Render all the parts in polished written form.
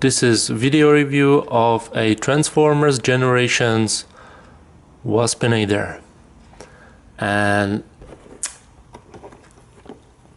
This is video review of a Transformers Generations Waspinator, and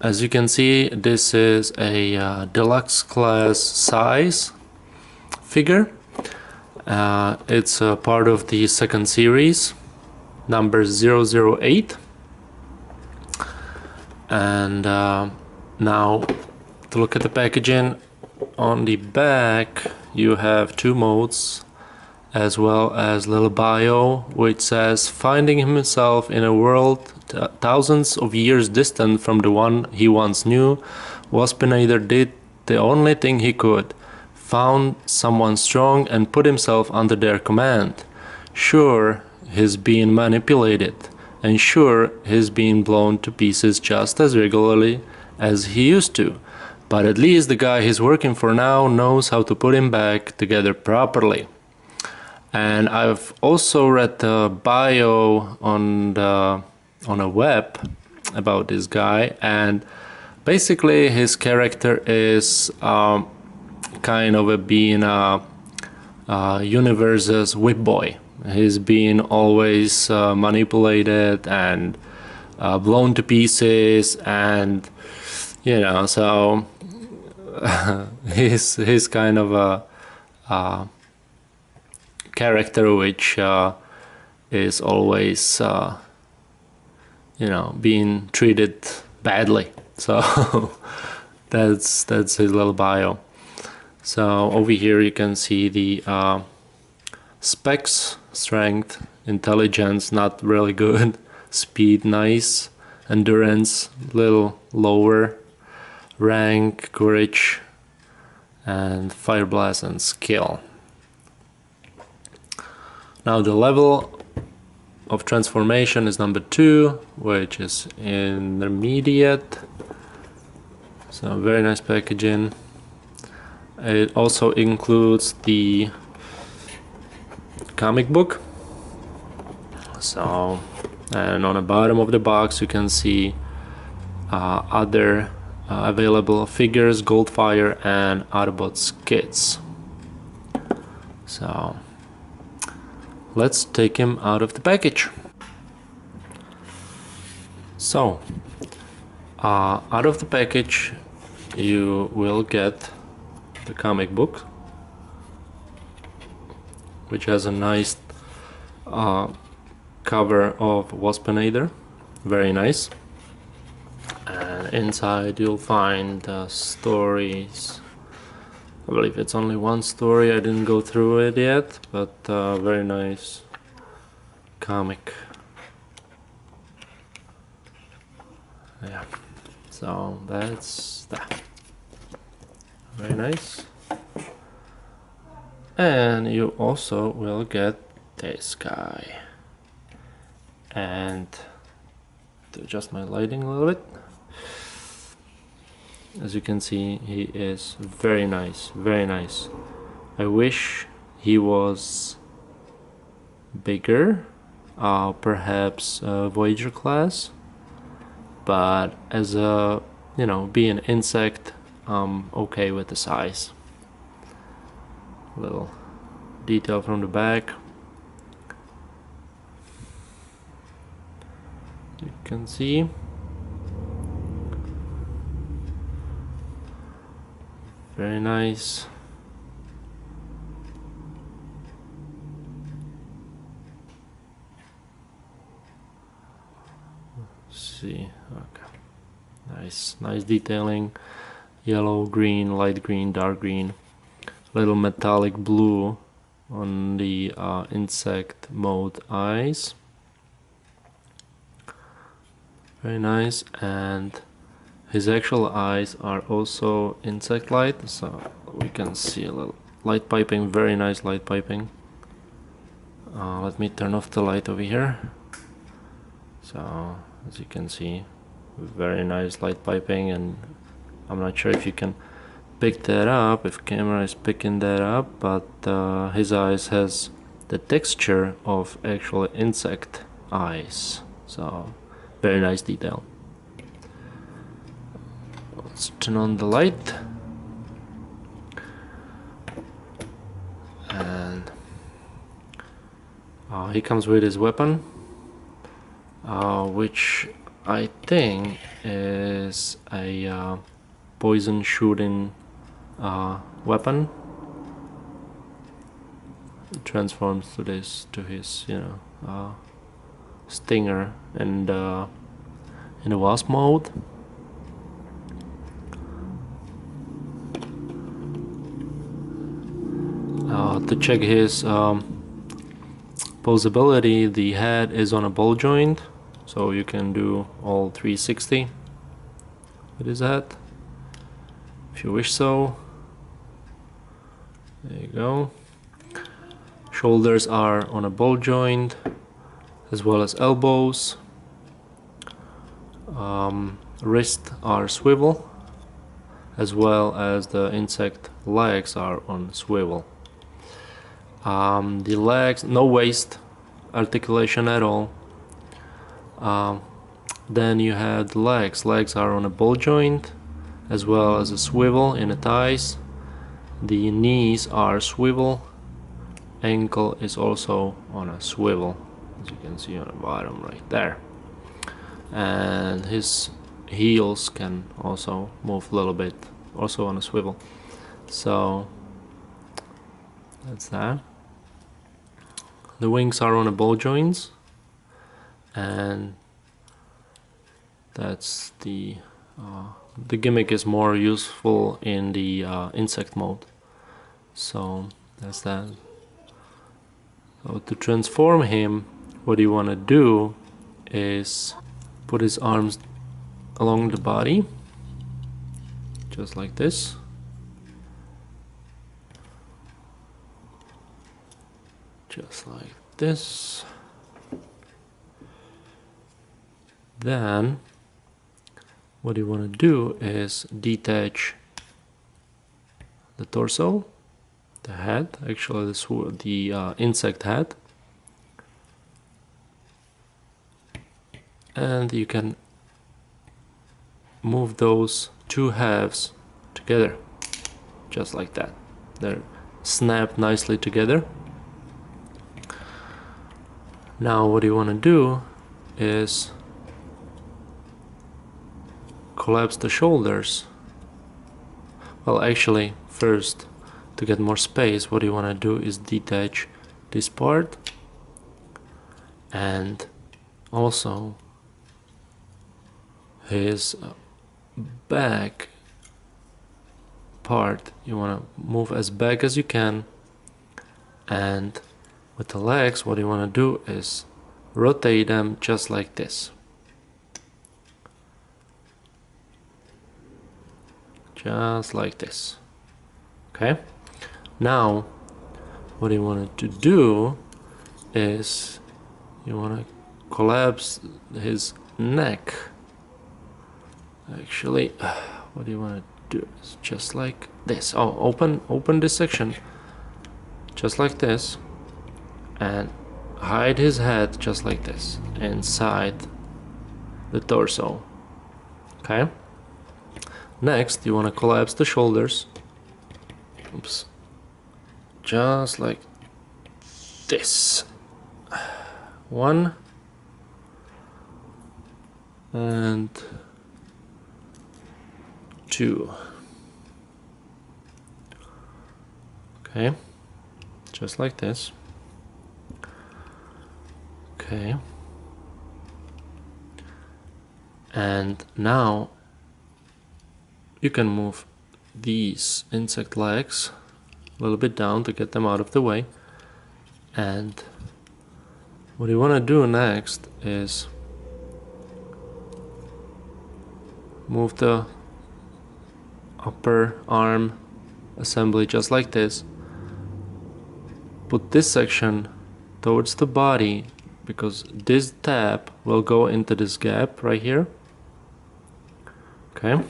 as you can see, this is a deluxe class size figure. It's a part of the second series, number 008. And now to look at the packaging. On the back you have two modes as well as little bio which says, finding himself in a world thousands of years distant from the one he once knew, Waspinator did the only thing he could, found someone strong and put himself under their command. Sure, he's being manipulated, and sure, he's being blown to pieces just as regularly as he used to. But at least the guy he's working for now knows how to put him back together properly. And I've also read the bio on a web about this guy, and basically his character is kind of being a universe's whip boy. He's being always manipulated and blown to pieces, and you know, so he's kind of a character which is always you know, being treated badly. So that's his little bio. So over here you can see the specs: strength, intelligence not really good, speed nice, endurance little lower, rank, courage, and fire blast and skill. Now the level of transformation is number 2, which is intermediate. So very nice packaging. It also includes the comic book. So, and on the bottom of the box you can see other available figures, Goldfire and Autobots kits. So let's take him out of the package. So out of the package you will get the comic book, which has a nice cover of Waspinator, very nice. And inside you'll find stories. I believe it's only one story, I didn't go through it yet, but very nice comic. Yeah, so that's that. Very nice. And you also will get this guy. And to adjust my lighting a little bit, as you can see, he is very nice, very nice. I wish he was bigger, perhaps Voyager class, but as a, you know, being an insect, I'm okay with the size. Little detail from the back. You can see. Very nice. Let's see. Okay. Nice detailing. Yellow, green, light green, dark green. Little metallic blue on the insect mode eyes. Very nice. And his actual eyes are also insect light, so we can see a little light piping, very nice light piping. Let me turn off the light over here. So as you can see, very nice light piping, and I'm not sure if you can pick that up, if camera is picking that up, but his eyes has the texture of actual insect eyes, so very nice detail. Let's turn on the light. He comes with his weapon, which I think is a poison shooting weapon. It transforms to this, to his, stinger, and in the wasp mode. To check his posability, the head is on a ball joint, so you can do all 360 with his head if you wish so. There you go. Shoulders are on a ball joint, as well as elbows. Wrists are swivel, as well as the insect legs are on swivel. The legs, no waist articulation at all. Then you have the legs. Legs are on a ball joint, as well as a swivel in the thighs. The knees are swivel. Ankle is also on a swivel, as you can see on the bottom right there. And his heels can also move a little bit, also on a swivel. So that's that. The wings are on a ball joints, and that's the gimmick is more useful in the insect mode. So that's that. So to transform him, what you want to do is put his arms along the body, just like this. Just like this. Then what you want to do is detach the torso, the head, actually the insect head, and you can move those two halves together, just like that. They're snapped nicely together. Now what you want to do is collapse the shoulders. Well, actually, first, to get more space, what you want to do is detach this part, and also his back part you want to move as back as you can. And with the legs, what you want to do is rotate them just like this. Just like this. Okay? Now, what you want to do is you want to collapse his neck. Actually, what you want to do is just like this. Oh, open this section, just like this, and hide his head just like this inside the torso. Okay? Next, you want to collapse the shoulders. Oops. Just like this. 1 and 2. Okay, just like this. Okay, and now you can move these insect legs a little bit down to get them out of the way. And what you want to do next is move the upper arm assembly just like this. Put this section towards the body, because this tab will go into this gap right here. Okay,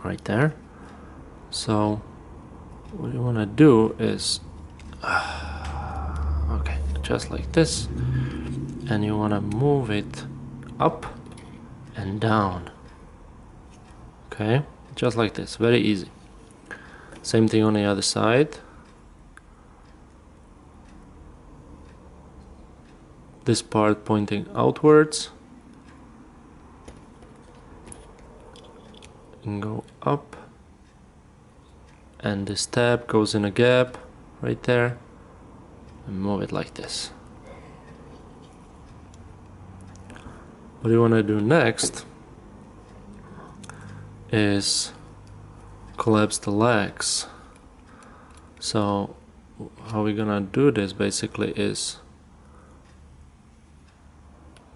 right there. So what you want to do is okay, just like this, and you want to move it up and down. Okay, just like this, very easy. Same thing on the other side. this part pointing outwards and go up, and this tab goes in a gap right there, and move it like this. What you want to do next is collapse the legs. So how we're gonna do this basically is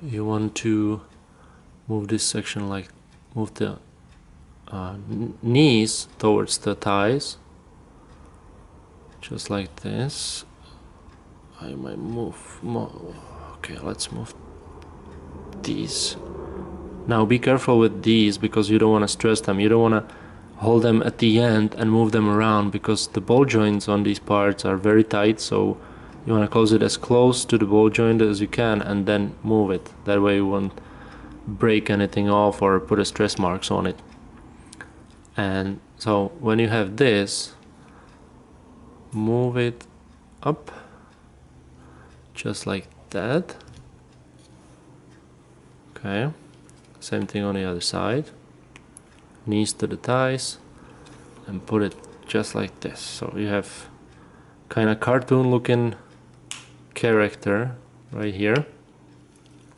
you want to move this section, like move the knees towards the thighs, just like this. I might move more. Okay, let's move these. Now be careful with these because you don't want to stress them. You don't want to hold them at the end and move them around because the ball joints on these parts are very tight, so you want to close it as close to the ball joint as you can and then move it. That way you won't break anything off or put a stress marks on it. And so when you have this, move it up just like that. Okay, same thing on the other side. Knees to the thighs and put it just like this. So you have kind of cartoon looking character right here,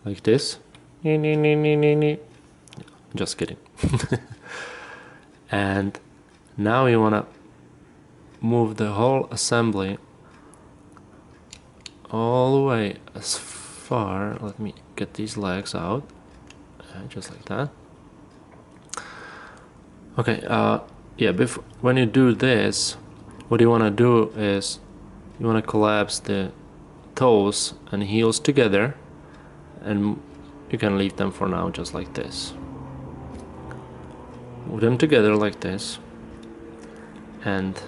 like this. Just kidding. And now you want to move the whole assembly all the way as far. Let me get these legs out, just like that. Okay, yeah, when you do this, what you want to do is you want to collapse the toes and heels together, and you can leave them for now just like this. Move them together like this and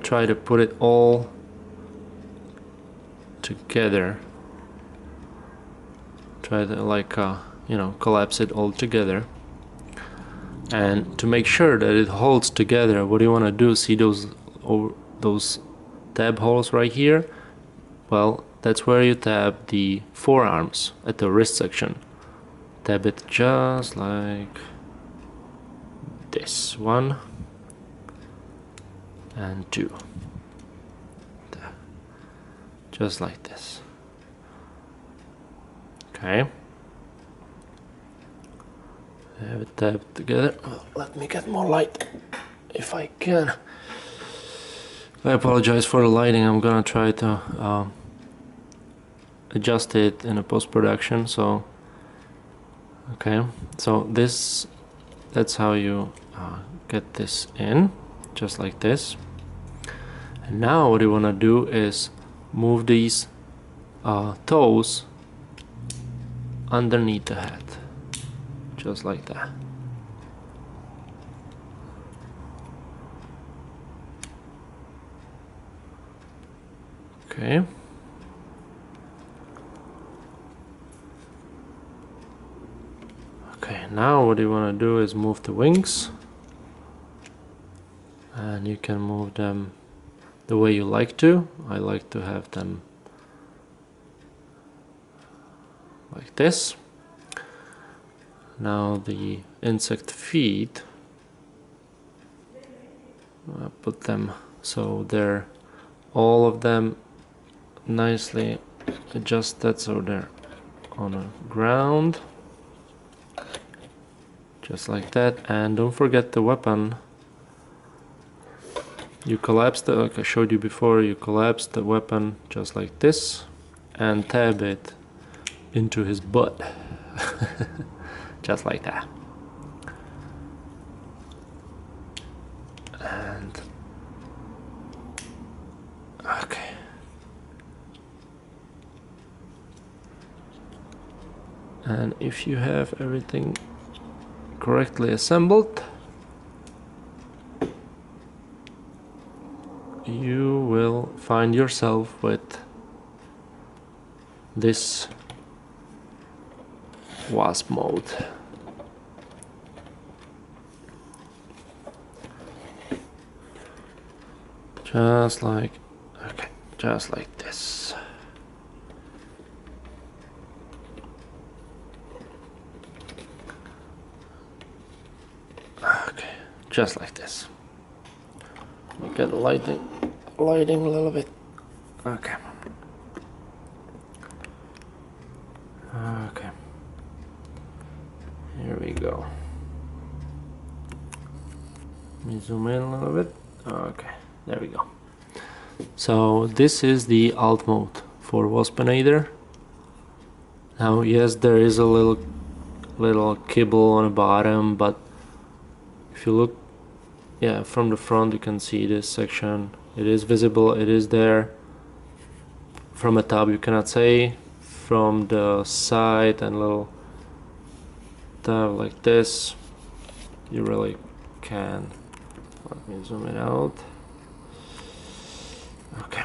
try to put it all together. Try to, like, you know, collapse it all together. And to make sure that it holds together, what you want to do, see those tab holes right here? Well, that's where you tab the forearms at the wrist section. Tab it just like this. 1 and 2. There. Just like this. Okay. Have it tabbed together. Let me get more light if I can. I apologize for the lighting. I'm gonna try to adjust it in a post-production. So okay, so that's how you get this in, just like this. And now what you want to do is move these toes underneath the head, just like that. Okay. Okay, now what you want to do is move the wings, and you can move them the way you like to. I like to have them like this. Now the insect feet, I put them so they're all of them nicely adjusted, so they're on the ground, just like that. And don't forget the weapon. You collapse the, like I showed you before, you collapse the weapon just like this and tab it into his butt. Just like that. And okay. And if you have everything correctly assembled, you will find yourself with this wasp mode. Just like, okay, just like this. just like this. Get the lighting a little bit. Okay. Okay. Here we go. Let me zoom in a little bit. Okay, there we go. So this is the alt mode for Waspinator. Now, yes, there is a little kibble on the bottom, but if you look, yeah, from the front you can see this section. It is visible, it is there. From the top you cannot say. From the side and little tab like this, you really can. Let me zoom it out. Okay.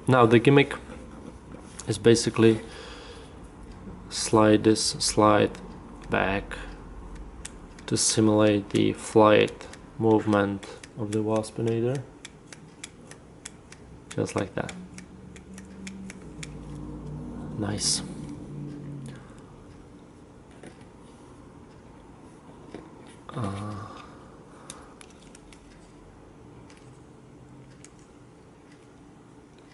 Now the gimmick is basically slide this slide back to simulate the flight movement of the Waspinator, just like that. Nice.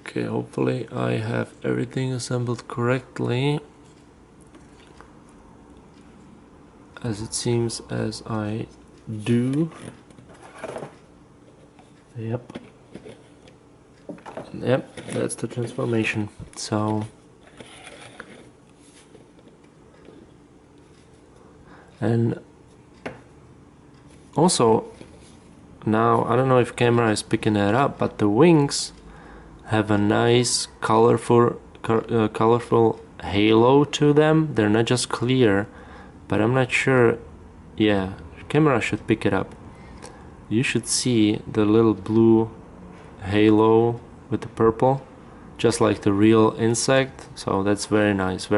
Okay, hopefully I have everything assembled correctly, as it seems as I do. Yep, that's the transformation. So, and also now I don't know if camera is picking that up, but the wings have a nice colorful halo to them. They're not just clear, but I'm not sure. Yeah, camera should pick it up. You should see the little blue halo with the purple, just like the real insect. So that's very nice,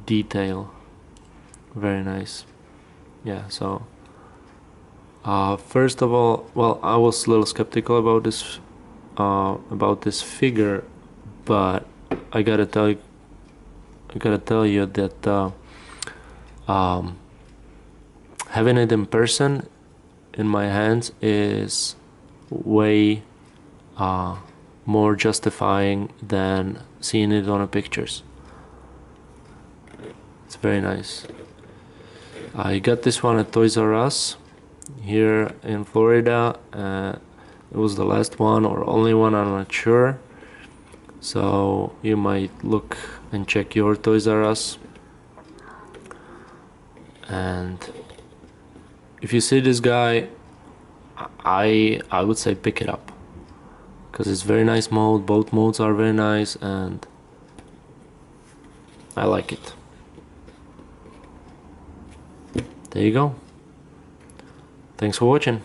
detail, very nice. Yeah, so first of all, well, I was a little skeptical about this figure, but I gotta tell you that having it in person in my hands is way more justifying than seeing it on the pictures. It's very nice. I got this one at Toys R Us here in Florida. It was the last one or only one, I'm not sure. So you might look and check your Toys R Us. And if you see this guy, I would say pick it up, because it's very nice mode. Both modes are very nice and I like it. There you go. Thanks for watching.